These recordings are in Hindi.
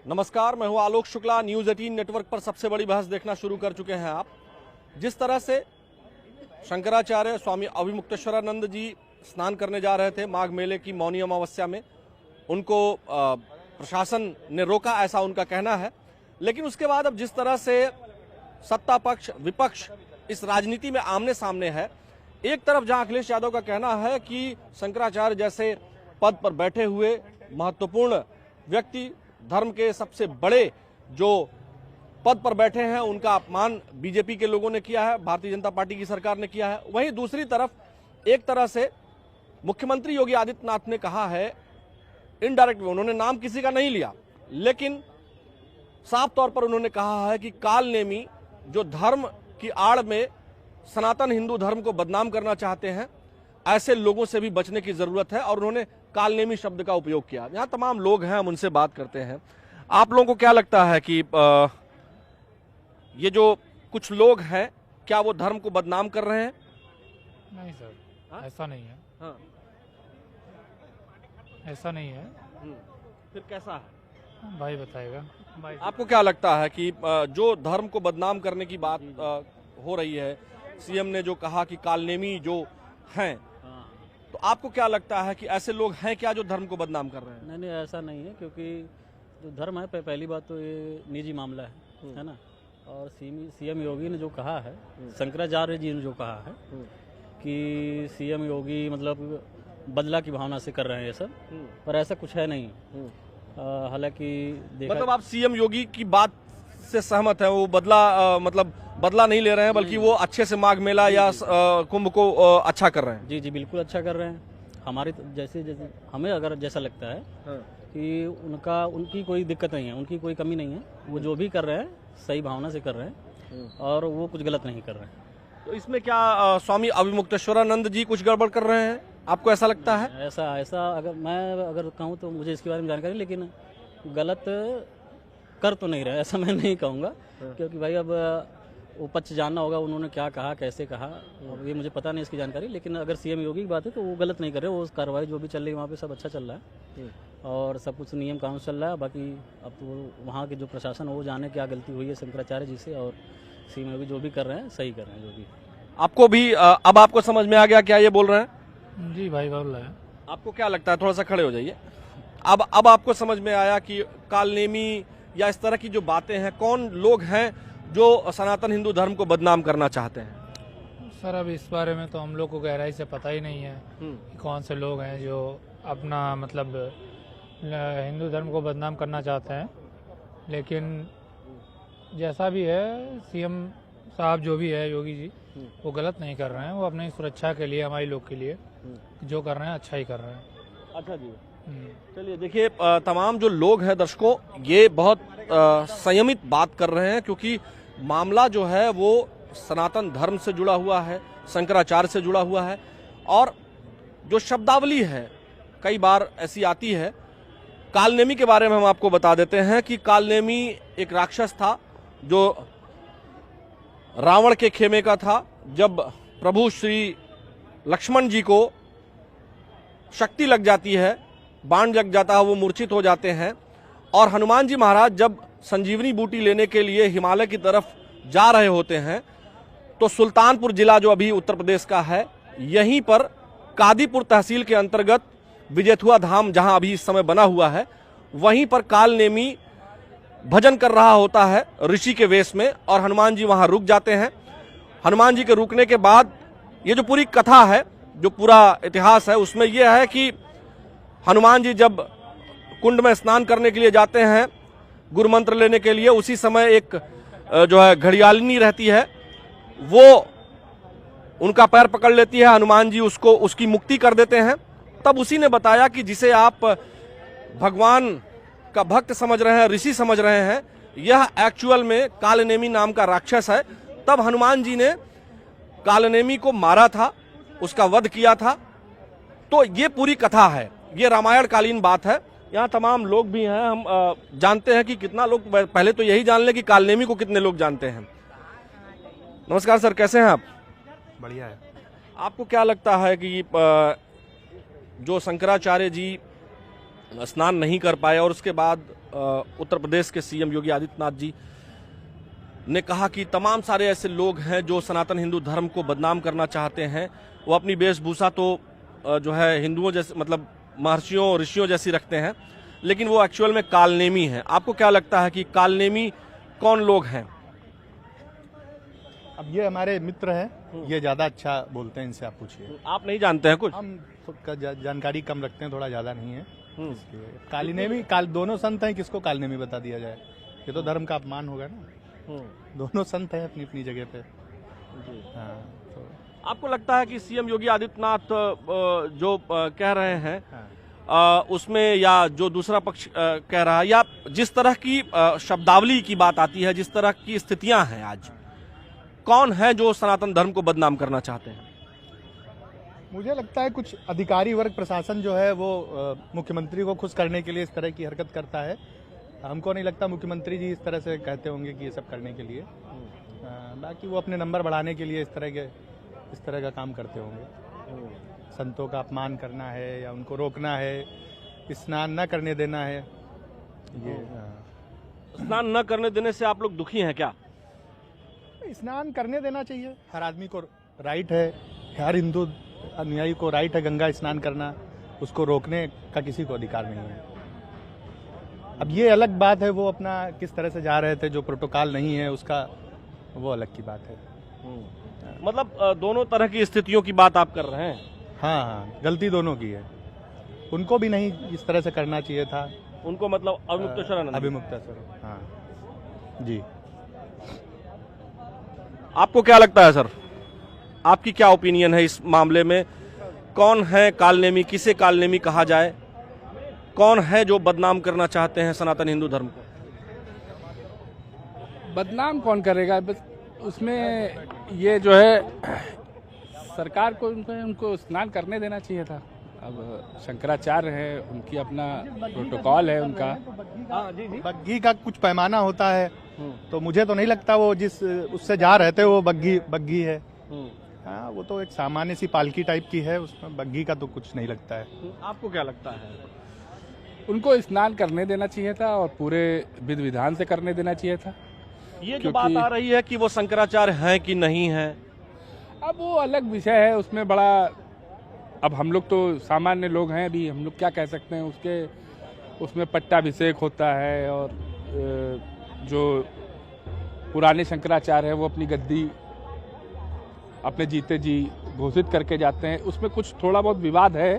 नमस्कार, मैं हूं आलोक शुक्ला। न्यूज़ 18 नेटवर्क पर सबसे बड़ी बहस देखना शुरू कर चुके हैं आप। जिस तरह से शंकराचार्य स्वामी अभिमुक्तेश्वरानंद जी स्नान करने जा रहे थे माघ मेले की मौनी अमावस्या में, उनको प्रशासन ने रोका, ऐसा उनका कहना है। लेकिन उसके बाद अब जिस तरह से सत्ता पक्ष विपक्ष इस राजनीति में आमने सामने है, एक तरफ जहां अखिलेश यादव का कहना है कि शंकराचार्य जैसे पद पर बैठे हुए महत्वपूर्ण व्यक्ति, धर्म के सबसे बड़े जो पद पर बैठे हैं, उनका अपमान बीजेपी के लोगों ने किया है, भारतीय जनता पार्टी की सरकार ने किया है। वहीं दूसरी तरफ एक तरह से मुख्यमंत्री योगी आदित्यनाथ ने कहा है, इनडायरेक्ट में, उन्होंने नाम किसी का नहीं लिया, लेकिन साफ तौर पर उन्होंने कहा है कि कालनेमी जो धर्म की आड़ में सनातन हिंदू धर्म को बदनाम करना चाहते हैं, ऐसे लोगों से भी बचने की जरूरत है। और उन्होंने कालनेमी शब्द का उपयोग किया। यहाँ तमाम लोग हैं, हम उनसे बात करते हैं। आप लोगों को क्या लगता है कि ये जो कुछ लोग हैं, क्या वो धर्म को बदनाम कर रहे हैं? नहीं सर, ऐसा नहीं है। हाँ। ऐसा नहीं है। फिर कैसा है? भाई बताएगा। भाई आपको क्या लगता है कि जो धर्म को बदनाम करने की बात हो रही है, सीएम ने जो कहा कि कालनेमी जो हैं, तो आपको क्या लगता है कि ऐसे लोग हैं क्या जो धर्म को बदनाम कर रहे हैं? नहीं, ऐसा नहीं है, क्योंकि जो धर्म है, पहली बात तो ये निजी मामला है ना। और सीएम योगी ने जो कहा है, शंकराचार्य जी ने जो कहा है कि सीएम योगी मतलब बदला की भावना से कर रहे हैं ये सब, पर ऐसा कुछ है नहीं। हालांकि मतलब आप सीएम योगी की बात से सहमत हैं? वो बदला मतलब बदला नहीं ले रहे हैं, बल्कि वो अच्छे से माघ मेला या कुंभ को अच्छा कर रहे हैं? जी बिल्कुल अच्छा कर रहे हैं। हमारी जैसे हमें अगर जैसा लगता है कि उनकी कोई दिक्कत नहीं है, उनकी कोई कमी नहीं है। वो जो भी कर रहे हैं सही भावना से कर रहे हैं और वो कुछ गलत नहीं कर रहे हैं। तो इसमें क्या स्वामी अभिमुक्तेश्वरानंद जी कुछ गड़बड़ कर रहे हैं, आपको ऐसा लगता है? ऐसा अगर कहूँ तो मुझे इसके बारे में जानकारी, लेकिन गलत कर तो नहीं रहे, ऐसा मैं नहीं कहूँगा। क्योंकि भाई अब वो पक्ष जानना होगा उन्होंने क्या कहा, कैसे कहा, और ये मुझे पता नहीं इसकी जानकारी। लेकिन अगर सीएम योगी की बात है तो वो गलत नहीं कर रहे। वो कार्रवाई जो भी चल रही है वहाँ पे सब अच्छा चल रहा है और सब कुछ नियम कानून चल रहा है। बाकी अब तो वहाँ के जो प्रशासन है वो जाने क्या गलती हुई है शंकराचार्य जी से, और सीएम योगी जो भी कर रहे हैं सही कर रहे हैं। जो भी आपको भी अब आपको समझ में आ गया क्या ये बोल रहे हैं? जी भाई बोल रहे हैं। आपको क्या लगता है? थोड़ा सा खड़े हो जाइए। अब आपको समझ में आया कि कालनेमी या इस तरह की जो बातें हैं, कौन लोग हैं जो सनातन हिंदू धर्म को बदनाम करना चाहते हैं? सर अब इस बारे में तो हम लोग को गहराई से पता ही नहीं है कि कौन से लोग हैं जो अपना मतलब हिंदू धर्म को बदनाम करना चाहते हैं। लेकिन जैसा भी है, सीएम साहब जो भी है योगी जी, वो गलत नहीं कर रहे हैं। वो अपनी सुरक्षा के लिए, हमारी लोग के लिए जो कर रहे हैं अच्छा ही कर रहे हैं। अच्छा जी, चलिए देखिए, तमाम जो लोग हैं दर्शकों, ये बहुत संयमित बात कर रहे हैं, क्योंकि मामला जो है वो सनातन धर्म से जुड़ा हुआ है, शंकराचार्य से जुड़ा हुआ है। और जो शब्दावली है कई बार ऐसी आती है। कालनेमी के बारे में हम आपको बता देते हैं कि कालनेमी एक राक्षस था जो रावण के खेमे का था। जब प्रभु श्री लक्ष्मण जी को शक्ति लग जाती है, बाण लग जाता है, वो मूर्छित हो जाते हैं। और हनुमान जी महाराज जब संजीवनी बूटी लेने के लिए हिमालय की तरफ जा रहे होते हैं, तो सुल्तानपुर जिला जो अभी उत्तर प्रदेश का है, यहीं पर कादीपुर तहसील के अंतर्गत विजेथुआ धाम जहां अभी इस समय बना हुआ है, वहीं पर कालनेमी भजन कर रहा होता है ऋषि के वेश में, और हनुमान जी वहां रुक जाते हैं। हनुमान जी के रुकने के बाद ये जो पूरी कथा है, जो पूरा इतिहास है, उसमें यह है कि हनुमान जी जब कुंड में स्नान करने के लिए जाते हैं गुरु मंत्र लेने के लिए, उसी समय एक जो है घड़ियालिनी रहती है, वो उनका पैर पकड़ लेती है। हनुमान जी उसकी मुक्ति कर देते हैं। तब उसी ने बताया कि जिसे आप भगवान का भक्त समझ रहे हैं, ऋषि समझ रहे हैं, यह एक्चुअल में कालनेमी नाम का राक्षस है। तब हनुमान जी ने कालनेमी को मारा था, उसका वध किया था। तो ये पूरी कथा है, ये रामायण कालीन बात है। यहाँ तमाम लोग भी हैं, हम जानते हैं कि कितना लोग, पहले तो यही जान ले कि कालनेमी को कितने लोग जानते हैं। नमस्कार सर, कैसे हैं आप? बढ़िया है। आपको क्या लगता है कि जो शंकराचार्य जी स्नान नहीं कर पाए और उसके बाद उत्तर प्रदेश के सीएम योगी आदित्यनाथ जी ने कहा कि तमाम सारे ऐसे लोग हैं जो सनातन हिंदू धर्म को बदनाम करना चाहते हैं। वो अपनी वेशभूषा तो जो है हिंदुओं जैसे मतलब महर्षियों ऋषियों जैसी रखते हैं, लेकिन वो एक्चुअल में कालनेमी हैं। आपको क्या लगता है कि कालनेमी कौन लोग हैं? अब ये हमारे मित्र हैं, ये ज्यादा अच्छा बोलते हैं, इनसे आप पूछिए। आप नहीं जानते हैं कुछ? हम सबका जानकारी कम रखते हैं, थोड़ा ज्यादा नहीं है इसलिए। कालीनेमी दोनों संत हैं, किसको कालनेमी बता दिया जाए? ये तो धर्म का अपमान होगा ना। दोनों संत हैं अपनी अपनी जगह पे। हाँ, तो आपको लगता है कि सीएम योगी आदित्यनाथ जो कह रहे हैं हाँ। उसमें, या जो दूसरा पक्ष कह रहा है, या जिस तरह की शब्दावली की बात आती है, जिस तरह की स्थितियां हैं आज, कौन है जो सनातन धर्म को बदनाम करना चाहते हैं? मुझे लगता है कुछ अधिकारी वर्ग, प्रशासन जो है वो मुख्यमंत्री को खुश करने के लिए इस तरह की हरकत करता है। हमको नहीं लगता मुख्यमंत्री जी इस तरह से कहते होंगे कि ये सब करने के लिए। बाकी वो अपने नंबर बढ़ाने के लिए इस तरह का काम करते होंगे। संतों का अपमान करना है या उनको रोकना है, स्नान न करने देना है। ये स्नान न करने देने से आप लोग दुखी हैं क्या? स्नान करने देना चाहिए, हर आदमी को राइट है, हर हिंदू अनुयायी को राइट है गंगा स्नान करना, उसको रोकने का किसी को अधिकार नहीं है। अब ये अलग बात है, वो अपना किस तरह से जा रहे थे, जो प्रोटोकॉल नहीं है उसका, वो अलग की बात है। मतलब दोनों तरह की स्थितियों की बात आप कर रहे हैं? हाँ हाँ, गलती दोनों की है। उनको भी नहीं इस तरह से करना चाहिए था। उनको मतलब अभिमुक्तेश्वर अभिमुक्तेश्वर, हाँ जी। आपको क्या लगता है सर, आपकी क्या ओपिनियन है इस मामले में? कौन है कालनेमी, किसे कालनेमी कहा जाए? कौन है जो बदनाम करना चाहते हैं सनातन हिंदू धर्म को? बदनाम कौन करेगा? बस उसमें ये जो है सरकार को उनको स्नान करने देना चाहिए था। अब शंकराचार्य है, उनकी अपना प्रोटोकॉल है उनका। जी। बग्घी का कुछ पैमाना होता है, तो मुझे तो नहीं लगता वो जिस उससे जा रहे थे वो बग्घी है। हाँ, वो तो एक सामान्य सी पालकी टाइप की है, उसमें बग्घी का तो कुछ नहीं लगता है। आपको क्या लगता है? उनको स्नान करने देना चाहिए था और पूरे विधि विधान से करने देना चाहिए था। ये जो बात आ रही है कि वो शंकराचार्य हैं कि नहीं है, अब वो अलग विषय है, उसमें बड़ा, अब हम लोग तो सामान्य लोग हैं, अभी हम लोग क्या कह सकते हैं। उसमें पट्टाभिषेक होता है और जो पुराने शंकराचार्य हैं वो अपनी गद्दी अपने जीते जी घोषित करके जाते हैं। उसमें कुछ थोड़ा बहुत विवाद है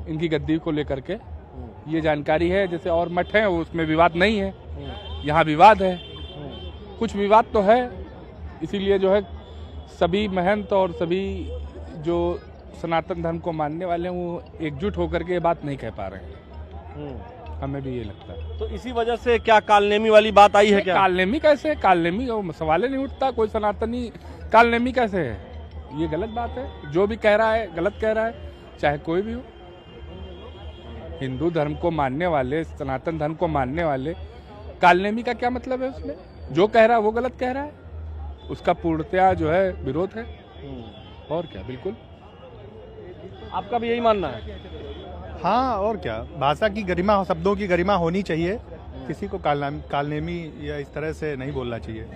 इनकी गद्दी को लेकर के, ये जानकारी है। जैसे और मठ हैं उसमें विवाद नहीं है, यहाँ विवाद है, कुछ विवाद तो है। इसीलिए जो है सभी महंत और सभी जो सनातन धर्म को मानने वाले हैं वो एकजुट होकर के ये बात नहीं कह पा रहे हैं। हमें भी ये लगता है। तो इसी वजह से क्या कालनेमी वाली बात आई है क्या? कालनेमी कैसे? कालनेमी सवाल ही नहीं उठता। कोई सनातनी कालनेमी कैसे है? ये गलत बात है। जो भी कह रहा है गलत कह रहा है, चाहे कोई भी हो। हिंदू धर्म को मानने वाले, सनातन धर्म को मानने वाले, कालनेमी का क्या मतलब है? उसमें जो कह रहा है वो गलत कह रहा है, उसका पूर्णतया जो है विरोध है। और क्या, बिल्कुल। आपका भी यही मानना है? हाँ, और क्या, भाषा की गरिमा, शब्दों की गरिमा होनी चाहिए। किसी को कालनेमी या इस तरह से नहीं बोलना चाहिए।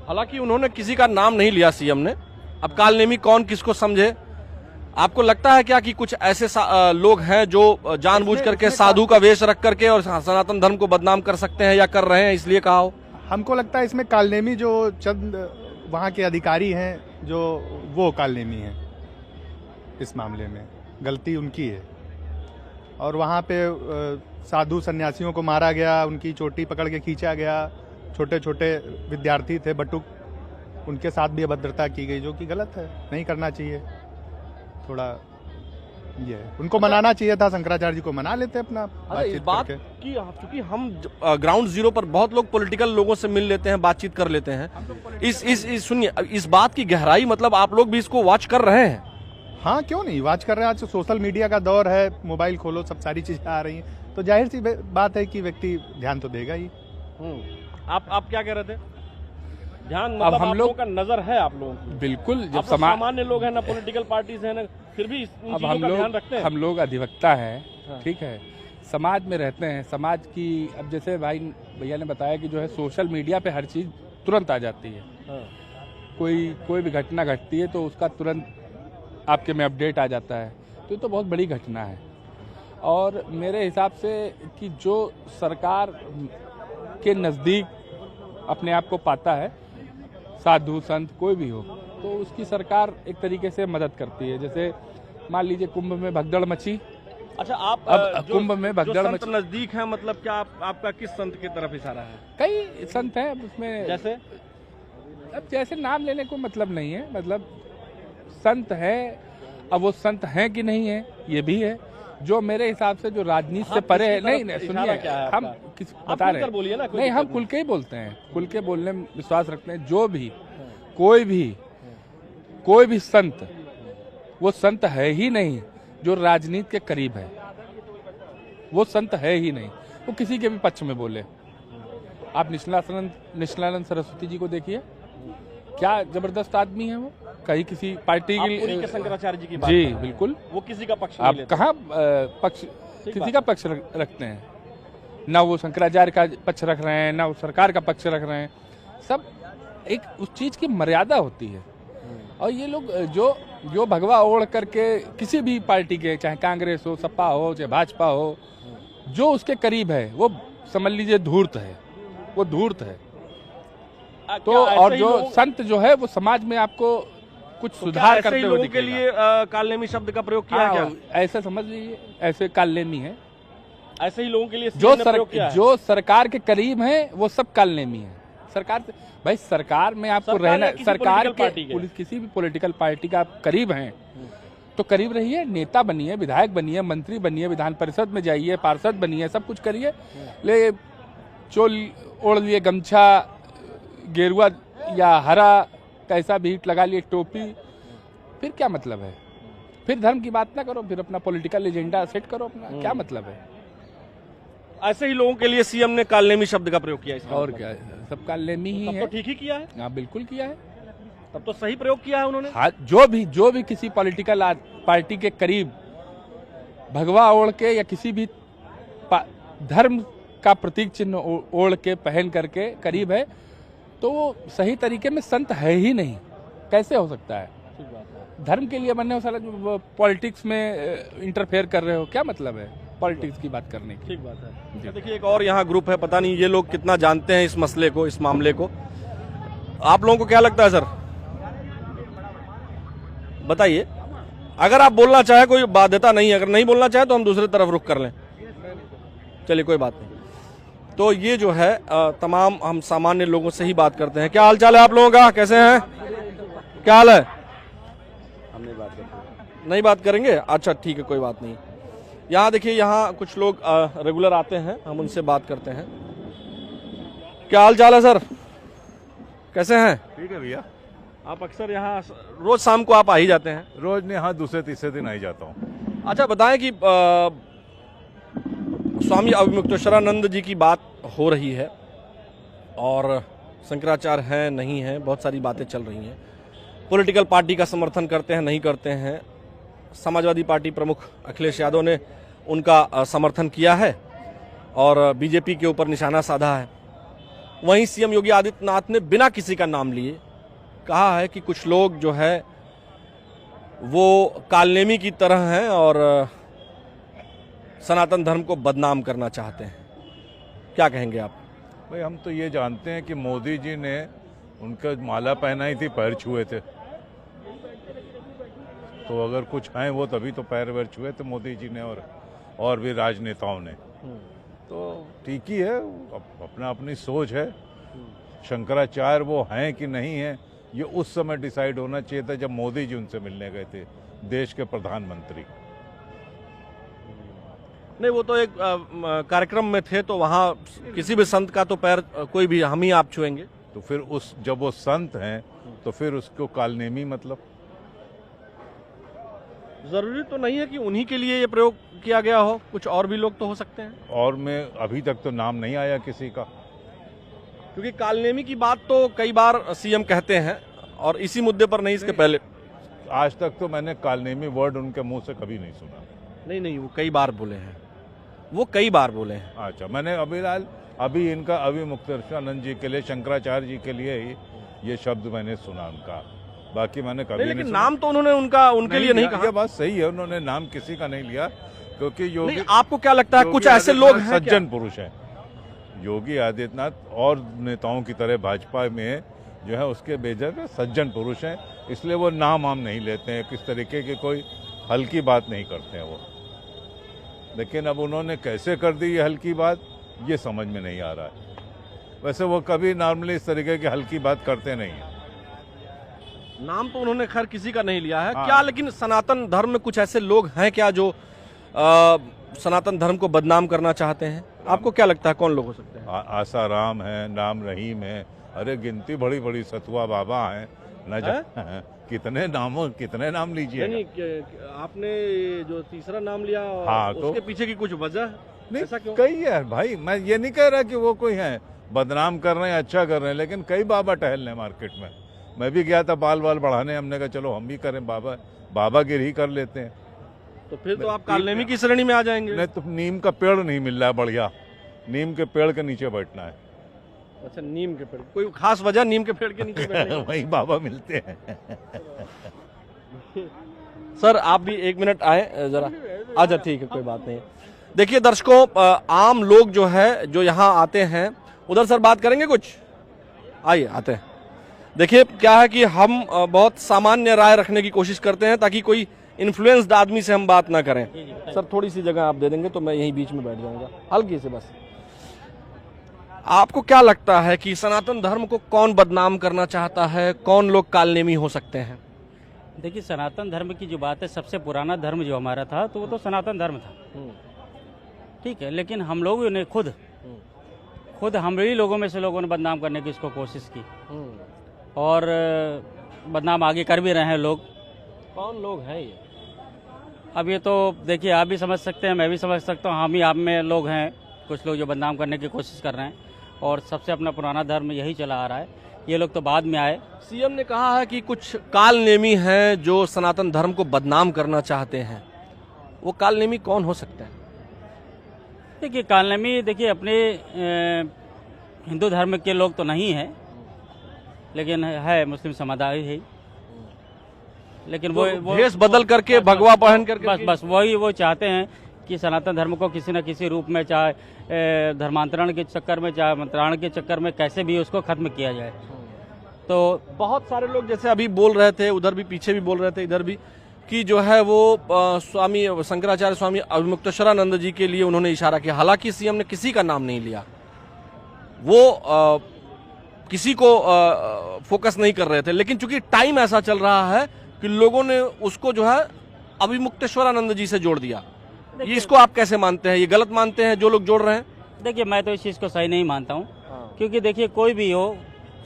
हालांकि उन्होंने किसी का नाम नहीं लिया सीएम ने। अब कालनेमी कौन किसको समझे? आपको लगता है क्या कि कुछ ऐसे लोग हैं जो जानबूझ करके साधु का वेश रख करके और सनातन धर्म को बदनाम कर सकते हैं या कर रहे हैं, इसलिए कहा हो? हमको लगता है इसमें कालनेमी जो चंद वहाँ के अधिकारी हैं, जो वो कालनेमी हैं। इस मामले में गलती उनकी है। और वहाँ पे साधु सन्यासियों को मारा गया, उनकी चोटी पकड़ के खींचा गया, छोटे छोटे विद्यार्थी थे बटुक, उनके साथ भी अभद्रता की गई, जो कि गलत है, नहीं करना चाहिए। थोड़ा ये उनको मनाना चाहिए था, शंकराचार्य जी को मना लेते अपना इस बात की, क्योंकि हम ग्राउंड जीरो पर बहुत लोग पॉलिटिकल लोगों से मिल लेते हैं, बातचीत कर लेते हैं। इस सुनिए, इस बात की गहराई, मतलब आप लोग भी इसको वॉच कर रहे हैं? हाँ, क्यों नहीं वॉच कर रहे हैं। आज तो सोशल मीडिया का दौर है, मोबाइल खोलो सब सारी चीजें आ रही हैं, तो जाहिर सी बात है कि व्यक्ति ध्यान तो देगा ही। आप क्या कह रहे थे? ध्यान अब मतलब हम आप लोग लोगों का नजर है आप लोगों की। बिल्कुल आप जब तो समाज सामान्य लोग हैं ना, पॉलिटिकल पार्टीज हैं ना, फिर भी इन अब चीजों का ध्यान रखते हैं। हम लोग अधिवक्ता हैं, हाँ। ठीक है, समाज में रहते हैं, समाज की अब जैसे भैया ने बताया कि जो है सोशल मीडिया पे हर चीज़ तुरंत आ जाती है। हाँ। कोई भी घटना घटती है तो उसका तुरंत आपके में अपडेट आ जाता है, तो ये तो बहुत बड़ी घटना है। और मेरे हिसाब से कि जो सरकार के नज़दीक अपने आप को पाता है, साधु संत कोई भी हो, तो उसकी सरकार एक तरीके से मदद करती है। जैसे मान लीजिए कुंभ में भगदड़ मची। अच्छा, आप अब कुंभ में भगदड़ संत मची, नजदीक है, मतलब क्या आपका किस संत की तरफ इशारा है? कई संत हैं अब उसमें, जैसे अब जैसे नाम लेने को मतलब नहीं है, मतलब संत है। अब वो संत हैं कि नहीं है ये भी है, जो मेरे हिसाब से जो राजनीति से हाँ, परे है। किसकी नहीं तरफ नहीं, इशारा सुनिए, क्या है हम आपका? किस आप बता खुलकर रहे बोलिए ना, हैं, कोई नहीं हम दिक्कत खुल के ही बोलते हैं, खुल के बोलने में विश्वास रखते हैं। जो भी कोई भी संत, वो संत है ही नहीं जो राजनीति के करीब है, वो संत है ही नहीं, वो किसी के भी पक्ष में बोले। आप निश्चलानंद सरस्वती जी को देखिए, क्या जबरदस्त आदमी है वो, कहीं किसी पार्टी आप के पुरी के शंकराचार्य जी की बात जी कर रहे हैं। बिल्कुल, वो किसी का पक्ष नहीं आप लेते। कहाँ पक्ष किसी का पक्ष रखते हैं? ना वो शंकराचार्य का पक्ष रख रहे हैं, ना वो सरकार का पक्ष रख रहे हैं। सब एक उस चीज की मर्यादा होती है। और ये लोग जो भगवा ओढ़ करके किसी भी पार्टी के, चाहे कांग्रेस हो, सपा हो, चाहे भाजपा हो, जो उसके करीब है वो समझ लीजिए धूर्त है, वो धूर्त है। तो और जो संत जो है वो समाज में आपको कुछ सुधार करते हुए लोगों के दिखेगा। लिए कालनेमी शब्द का प्रयोग किया है क्या? ऐसे समझ लीजिए, ऐसे कालनेमी है। ऐसे ही लोगों के लिए जो सरकार के करीब हैं वो सब कालनेमी है। सरकार से भाई, सरकार में आपको रहना, सरकार के किसी भी पॉलिटिकल पार्टी का आप करीब हैं तो करीब रहिए, नेता बनिए, विधायक बनिए, मंत्री बनिए, विधान परिषद में जाइए, पार्षद बनिए, सब कुछ करिए। ले चोल ओढ़ लिए, गमछा गेरुआ या हरा कैसा भी हिट लगा लिए, टोपी, फिर क्या मतलब है? फिर धर्म की बात ना करो, फिर अपना पॉलिटिकल एजेंडा सेट करो अपना, क्या मतलब है? ऐसे ही लोगों के लिए सीएम ने कालनेमी शब्द का प्रयोग किया इसका और मतलब। क्या, सब कालनेमी ही तब है। तो ठीक ही किया है, हाँ बिल्कुल किया है। तब तो सही प्रयोग किया है उन्होंने। हाँ, जो भी किसी पॉलिटिकल पार्टी के करीब भगवा ओढ़ के या किसी भी धर्म का प्रतीक चिन्ह ओढ़ के पहन करके करीब है, तो वो सही तरीके में संत है ही नहीं। कैसे हो सकता है? धर्म के लिए बनने हो, साला पॉलिटिक्स में इंटरफेयर कर रहे हो, क्या मतलब है पॉलिटिक्स की बात करने की? ठीक बात है। देखिए, एक और यहाँ ग्रुप है, पता नहीं ये लोग कितना जानते हैं इस मसले को, इस मामले को। आप लोगों को क्या लगता है सर, बताइए। अगर आप बोलना चाहे कोई बाध्यता नहीं है, अगर नहीं बोलना चाहे तो हम दूसरी तरफ रुख कर लें, चलिए कोई बात नहीं। तो ये जो है तमाम हम सामान्य लोगों से ही बात करते हैं। क्या हाल चाल है आप लोगों का, कैसे हैं, क्या हाल है? हम नहीं बात करेंगे, अच्छा ठीक है, कोई बात नहीं। यहाँ देखिए, यहाँ कुछ लोग रेगुलर आते हैं, हम उनसे बात करते हैं। क्या हाल चाल है सर, कैसे हैं? ठीक है भैया। आप अक्सर यहाँ रोज शाम को आप आ ही जाते हैं? रोज नहीं, हाँ दूसरे तीसरे दिन आ ही जाता हूँ। अच्छा बताएं कि स्वामी अवमुक्तेश्वरानंद जी की बात हो रही है और शंकराचार्य हैं नहीं हैं, बहुत सारी बातें चल रही हैं। पॉलिटिकल पार्टी का समर्थन करते हैं नहीं करते हैं। समाजवादी पार्टी प्रमुख अखिलेश यादव ने उनका समर्थन किया है और बीजेपी के ऊपर निशाना साधा है। वहीं सीएम योगी आदित्यनाथ ने बिना किसी का नाम लिए कहा है कि कुछ लोग जो है वो कालनेमी की तरह हैं और सनातन धर्म को बदनाम करना चाहते हैं। क्या कहेंगे आप? भाई हम तो ये जानते हैं कि मोदी जी ने उनका माला पहनाई थी, पैर छुए थे, तो अगर कुछ हैं वो तभी तो पैर वैर छुए थे मोदी जी ने और भी राजनेताओं ने। तो ठीक ही है, अपना अपनी सोच है। शंकराचार्य वो हैं कि नहीं है, ये उस समय डिसाइड होना चाहिए था जब मोदी जी उनसे मिलने गए थे, देश के प्रधानमंत्री। नहीं, वो तो एक कार्यक्रम में थे, तो वहाँ किसी भी संत का तो पैर कोई भी हम ही आप छुएंगे। तो फिर जब वो संत हैं तो फिर उसको कालनेमी मतलब? जरूरी तो नहीं है कि उन्हीं के लिए ये प्रयोग किया गया हो, कुछ और भी लोग तो हो सकते हैं। और मैं अभी तक तो नाम नहीं आया किसी का। क्योंकि कालनेमी की बात तो कई बार सीएम कहते हैं और इसी मुद्दे पर नहीं, इसके पहले आज तक तो मैंने कालनेमी वर्ड उनके मुंह से कभी नहीं सुना। नहीं, वो कई बार बोले हैं, वो कई बार बोले हैं। अच्छा, मैंने अभी इनका अभी मुक्तेश्वरानंद जी के लिए, शंकराचार्य जी के लिए ही ये शब्द मैंने सुना उनका, बाकी मैंने कभी नहीं लेकिन सुना। नाम तो उन्होंने उनके लिए नहीं कहा। ये बात सही है, उन्होंने नाम किसी का नहीं लिया, क्योंकि योगी, नहीं, आपको क्या लगता है कुछ ऐसे लोग हैं सज्जन पुरुष हैं। योगी आदित्यनाथ और नेताओं की तरह भाजपा में जो है उसके बेजग सज्जन पुरुष हैं, इसलिए वो नाम नहीं लेते हैं, किस तरीके की कोई हल्की बात नहीं करते हैं वो। लेकिन अब उन्होंने कैसे कर दी ये हल्की बात, ये समझ में नहीं आ रहा है। वैसे वो कभी नॉर्मली इस तरीके की हल्की बात करते नहीं हैं। नाम तो उन्होंने खैर किसी का नहीं लिया है। हाँ। क्या लेकिन सनातन धर्म में कुछ ऐसे लोग हैं क्या जो सनातन धर्म को बदनाम करना चाहते हैं? आपको क्या लगता है कौन लोग हो सकते हैं? आसाराम है, नाम रहीम है, अरे गिनती बड़ी बड़ी, सतुआ बाबा हैं, न कितने नाम लीजिए। नहीं, आपने जो तीसरा नाम लिया, हाँ, उसके पीछे की कुछ वजह है? नहीं, ऐसा क्यों? कई है भाई, मैं ये नहीं कह रहा कि वो कोई है बदनाम कर रहे हैं, अच्छा कर रहे हैं, लेकिन कई बाबा टहल रहे मार्केट में। मैं भी गया था बाल बढ़ाने, हमने कहा चलो हम भी करें, बाबागिरी ही कर लेते हैं। तो फिर तो आप कालनेमी की श्रेणी में आ जाएंगे। नहीं तो नीम का पेड़ नहीं मिल रहा है बढ़िया, नीम के पेड़ के नीचे बैठना है। अच्छा, नीम के पेड़, कोई खास वजह नीम के पेड़ के नीचे बैठने की? वही बाबा मिलते हैं। सर आप भी एक मिनट आए जरा। अच्छा ठीक है, कोई बात नहीं। देखिए दर्शकों, आम लोग जो है जो यहाँ आते हैं, उधर सर बात करेंगे कुछ, आइए आते हैं। देखिए क्या है कि हम बहुत सामान्य राय रखने की कोशिश करते हैं ताकि कोई इन्फ्लुएंस्ड आदमी से हम बात ना करें। सर थोड़ी सी जगह आप दे देंगे तो मैं यहीं बीच में बैठ जाऊंगा, हल्की से बस। आपको क्या लगता है कि सनातन धर्म को कौन बदनाम करना चाहता है, कौन लोग कालनेमी हो सकते हैं? देखिए, सनातन धर्म की जो बात है, सबसे पुराना धर्म जो हमारा था तो वो तो सनातन धर्म था, ठीक है। लेकिन हम लोगों ने खुद हम ही लोगों में से लोगों ने बदनाम करने की इसको कोशिश की, और बदनाम आगे कर भी रहे हैं लोग। कौन लोग हैं ये? अब ये तो देखिए, आप भी समझ सकते हैं, मैं भी समझ सकता हूँ, हम ही आप में लोग हैं, कुछ लोग जो बदनाम करने की कोशिश कर रहे हैं, और सबसे अपना पुराना धर्म यही चला आ रहा है। ये लोग तो बाद में आए। सीएम ने कहा है कि कुछ कालनेमी हैं जो सनातन धर्म को बदनाम करना चाहते हैं, वो कालनेमी कौन हो सकते हैं? देखिए, कालनेमी देखिए अपने हिंदू धर्म के लोग तो नहीं है, लेकिन है मुस्लिम समुदाय है। लेकिन वो भेष बदल करके, भगवा पहन करके, बस वही वो चाहते हैं कि सनातन धर्म को किसी न किसी रूप में, चाहे धर्मांतरण के चक्कर में, चाहे मंत्राण के चक्कर में, कैसे भी उसको खत्म किया जाए। तो बहुत सारे लोग जैसे अभी बोल रहे थे, उधर भी पीछे भी बोल रहे थे, इधर भी, कि जो है वो स्वामी शंकराचार्य स्वामी अभिमुक्तेश्वरानंद जी के लिए उन्होंने इशारा किया। हालांकि सीएम ने किसी का नाम नहीं लिया, वो किसी को फोकस नहीं कर रहे थे, लेकिन चूंकि टाइम ऐसा चल रहा है कि लोगों ने उसको जो है अभिमुक्तेश्वरानंद जी से जोड़ दिया। ये इसको आप कैसे मानते हैं? ये गलत मानते हैं जो लोग जोड़ रहे हैं? देखिए, मैं तो इस चीज़ को सही नहीं मानता हूँ, क्योंकि देखिए कोई भी हो,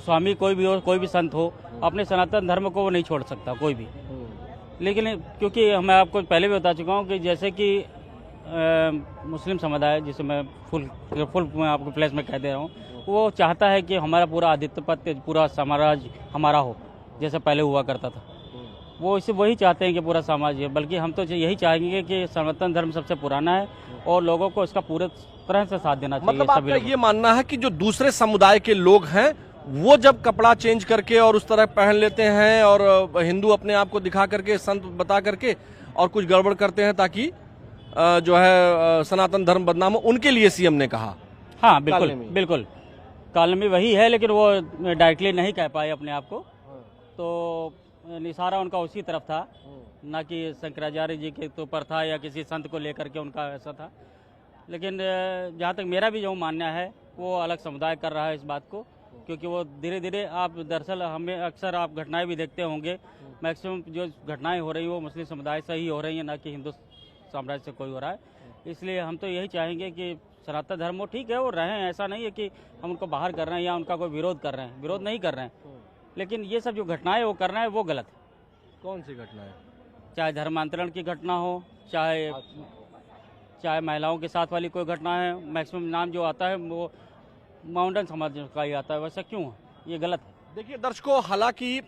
स्वामी कोई भी हो, कोई भी संत हो, अपने सनातन धर्म को वो नहीं छोड़ सकता कोई भी। लेकिन क्योंकि मैं आपको पहले भी बता चुका हूँ कि जैसे कि मुस्लिम समुदाय, जिसे मैं फुल मैं आपको प्लेस में कह दे रहा हूँ, वो चाहता है कि हमारा पूरा आधिपत्य, पूरा साम्राज्य हमारा हो, जैसे पहले हुआ करता था। वो इसे वही चाहते हैं कि पूरा समाज है। बल्कि हम तो यही चाहेंगे कि सनातन धर्म सबसे पुराना है और लोगों को इसका पूरे तरह से साथ देना चाहिए। मतलब आपका ये मानना है कि जो दूसरे समुदाय के लोग हैं वो जब कपड़ा चेंज करके और उस तरह पहन लेते हैं और हिंदू अपने आप को दिखा करके, संत बता करके और कुछ गड़बड़ करते हैं ताकि जो है सनातन धर्म बदनाम हो, उनके लिए सीएम ने कहा? हाँ बिल्कुल, कालनेमी वही है, लेकिन वो डायरेक्टली नहीं कह पाए अपने आप को, तो इशारा उनका उसी तरफ था, ना कि शंकराचार्य जी के ऊपर था या किसी संत को लेकर के उनका ऐसा था। लेकिन जहाँ तक मेरा भी जो मानना है, वो अलग समुदाय कर रहा है इस बात को, क्योंकि वो धीरे धीरे, आप दरअसल हमें अक्सर आप घटनाएं भी देखते होंगे, मैक्सिमम जो घटनाएं हो रही है वो मुस्लिम समुदाय से ही हो रही है, ना कि हिंदू साम्राज्य से कोई हो रहा है। इसलिए हम तो यही चाहेंगे कि सनातन धर्म वो ठीक है, वो रहें, ऐसा नहीं है कि हम उनको बाहर कर रहे हैं या उनका कोई विरोध कर रहे हैं, विरोध नहीं कर रहे हैं। लेकिन ये सब जो घटनाएं वो करना है वो गलत है। कौन सी घटनाएं? चाहे धर्मांतरण की घटना हो, चाहे महिलाओं के साथ वाली कोई घटना है, मैक्सिमम नाम जो आता है वो माउंटेन समाज का ही आता है, वैसा क्यों है? ये गलत है। देखिए दर्शकों, हालांकि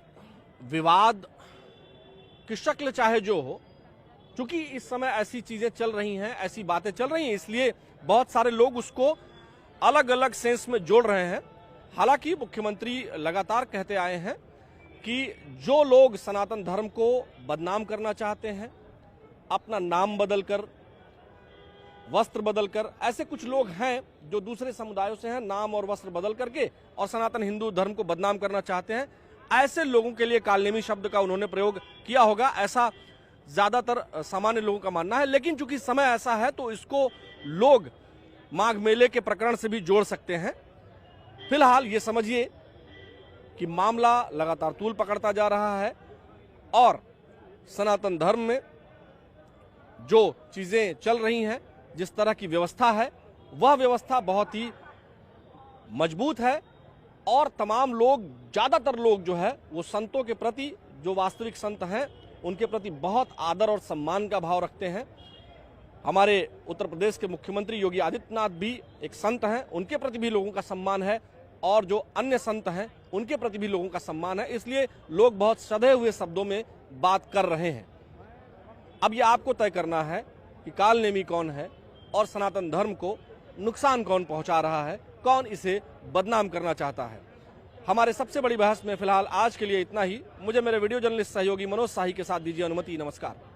विवाद की शक्ल चाहे जो हो, क्योंकि इस समय ऐसी चीजें चल रही हैं, ऐसी बातें चल रही हैं, इसलिए बहुत सारे लोग उसको अलग अलग सेंस में जोड़ रहे हैं। हालांकि मुख्यमंत्री लगातार कहते आए हैं कि जो लोग सनातन धर्म को बदनाम करना चाहते हैं, अपना नाम बदलकर, वस्त्र बदलकर, ऐसे कुछ लोग हैं जो दूसरे समुदायों से हैं, नाम और वस्त्र बदल करके और सनातन हिंदू धर्म को बदनाम करना चाहते हैं, ऐसे लोगों के लिए कालनेमी शब्द का उन्होंने प्रयोग किया होगा, ऐसा ज्यादातर सामान्य लोगों का मानना है। लेकिन चूंकि समय ऐसा है तो इसको लोग माघ मेले के प्रकरण से भी जोड़ सकते हैं। फिलहाल ये समझिए कि मामला लगातार तूल पकड़ता जा रहा है और सनातन धर्म में जो चीजें चल रही हैं, जिस तरह की व्यवस्था है, वह व्यवस्था बहुत ही मजबूत है और तमाम लोग, ज्यादातर लोग जो है वो संतों के प्रति, जो वास्तविक संत हैं, उनके प्रति बहुत आदर और सम्मान का भाव रखते हैं। हमारे उत्तर प्रदेश के मुख्यमंत्री योगी आदित्यनाथ भी एक संत हैं, उनके प्रति भी लोगों का सम्मान है और जो अन्य संत हैं उनके प्रति भी लोगों का सम्मान है, इसलिए लोग बहुत सधे हुए शब्दों में बात कर रहे हैं। अब ये आपको तय करना है कि कालनेमी कौन है और सनातन धर्म को नुकसान कौन पहुंचा रहा है, कौन इसे बदनाम करना चाहता है। हमारे सबसे बड़ी बहस में फिलहाल आज के लिए इतना ही। मुझे मेरे वीडियो जर्नलिस्ट सहयोगी मनोज शाही के साथ दीजिए अनुमति। नमस्कार।